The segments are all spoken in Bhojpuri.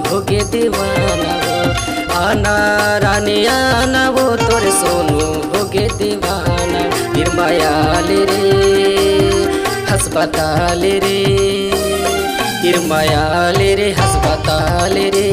होगे दीवाना वो। आना रानी आना वो तोर सोनू होगे दीवाना। हिरमायाल रे हस्पताल रे, हिरमायाल रे हस्पताल रे।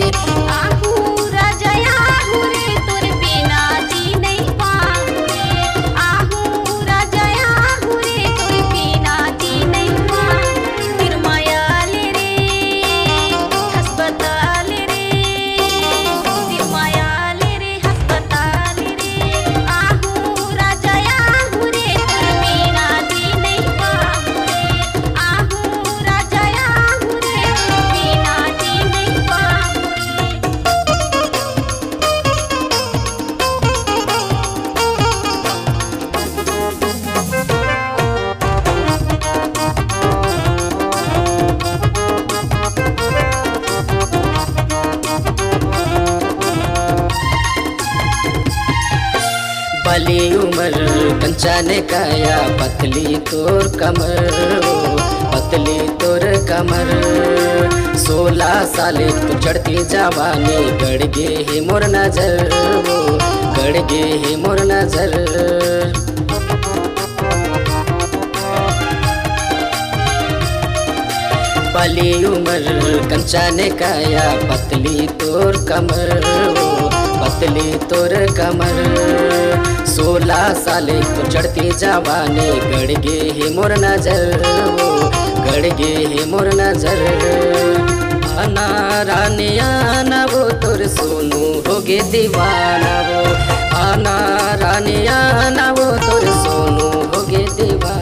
बाली उमर कंचन काया पतली तोर कमर, पतली तोर कमर। 16 साल तो चढ़ती जवानी गड़ गे है मोर नजर वो, गड़ गे है मोर नजर। बाली उमर कंचन काया पतली तोर कमर वो, पतली तोर कमर। 16 साल तो चढ़ती जवानी गड़ गे है मोर नजर वो, गड़ गे है मोर नजर। आना रानी आना वो तोर सोनू होगे दीवाना वो। आना रानी आना वो तोर सोनू होगे दीवाना।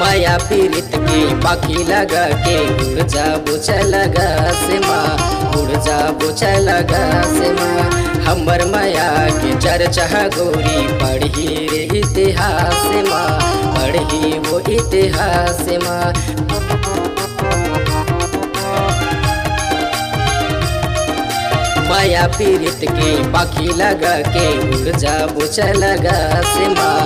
माया पीरित की पाखी लगा के उड़ जा बुझा लगा से माँ, उड़ जा बुझा लगा से माँ। हमर माया के चर्चा गोरी पढ़ी रे इतिहास माँ, पढ़ी वो इतिहास माँ। माया पीरित के पाखी लगा के उड़ जा बुझा लगा से माँ,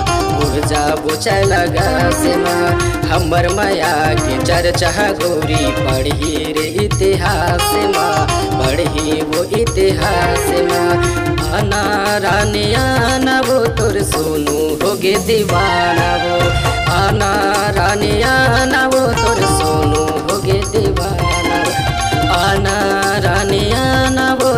उड़ जा बुझा लगा से माँ। हमर माया के चर्चा गोरी पढ़ी रे इतिहास माँ, पढ़ी वो इतिहास माँ। आना रानी आना वो तोर सोनू होगे दीवाना वो। आना रानी आना वो तोर सोनू होगे दीवाना। आना रानी आना वो